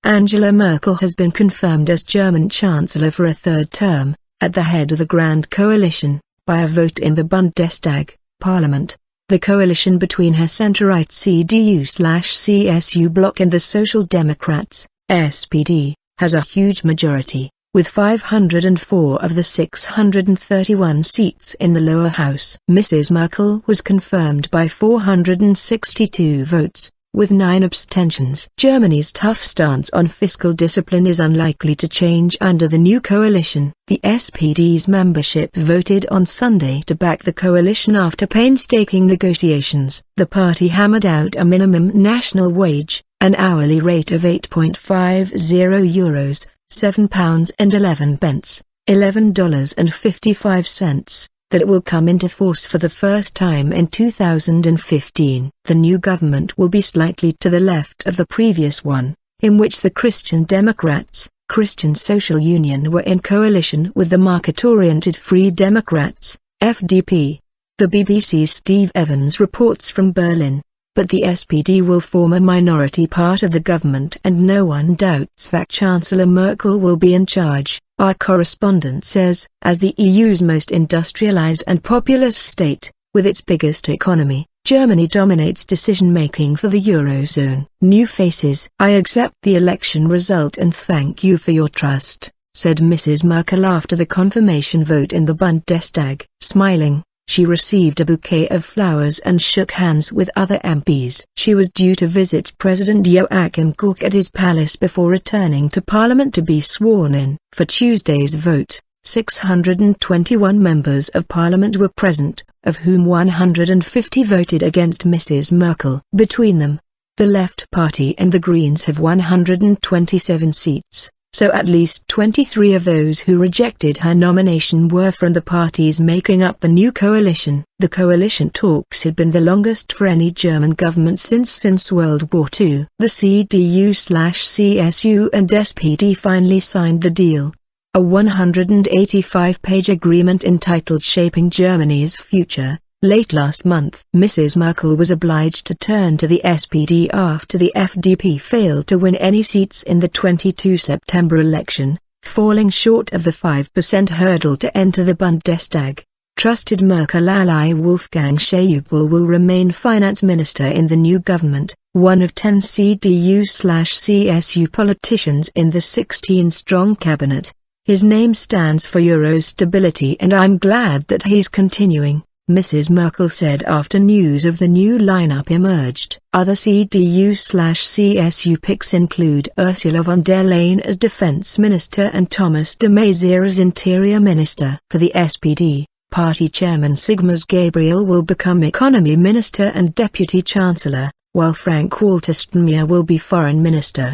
Angela Merkel has been confirmed as German Chancellor for a third term, at the head of the Grand Coalition, by a vote in the Bundestag, parliament. The coalition between her centre-right CDU/CSU bloc and the Social Democrats, SPD, has a huge majority, with 504 of the 631 seats in the lower house. Mrs. Merkel was confirmed by 462 votes, with 9 abstentions. Germany's tough stance on fiscal discipline is unlikely to change under the new coalition. The SPD's membership voted on Sunday to back the coalition after painstaking negotiations. The party hammered out a minimum national wage, an hourly rate of €8.50, £7.11, $11.55, that will come into force for the first time in 2015. The new government will be slightly to the left of the previous one, in which the Christian Democrats, Christian Social Union, were in coalition with the market-oriented Free Democrats, FDP. The BBC's Steve Evans reports from Berlin. But the SPD will form a minority part of the government and no one doubts that Chancellor Merkel will be in charge, our correspondent says. As the EU's most industrialized and populous state, with its biggest economy, Germany dominates decision-making for the Eurozone. New faces. I accept the election result and thank you for your trust, said Mrs. Merkel after the confirmation vote in the Bundestag. Smiling, she received a bouquet of flowers and shook hands with other MPs. She was due to visit President Joachim Gauck at his palace before returning to Parliament to be sworn in. For Tuesday's vote, 621 members of Parliament were present, of whom 150 voted against Mrs. Merkel. Between them, the Left Party and the Greens have 127 seats. So at least 23 of those who rejected her nomination were from the parties making up the new coalition. The coalition talks had been the longest for any German government since World War II. The CDU/CSU and SPD finally signed the deal. A 185-page agreement entitled Shaping Germany's Future. Late last month, Mrs. Merkel was obliged to turn to the SPD after the FDP failed to win any seats in the 22 September election, falling short of the 5% hurdle to enter the Bundestag. Trusted Merkel ally Wolfgang Schäuble will remain finance minister in the new government, one of 10 CDU/CSU politicians in the 16-strong cabinet. His name stands for Euro stability and I'm glad that he's continuing, Mrs. Merkel said after news of the new lineup emerged. Other CDU/CSU picks include Ursula von der Leyen as defense minister and Thomas de Maizière as interior minister. For the SPD, party chairman Sigmar Gabriel will become economy minister and deputy chancellor, while Frank-Walter Steinmeier will be foreign minister.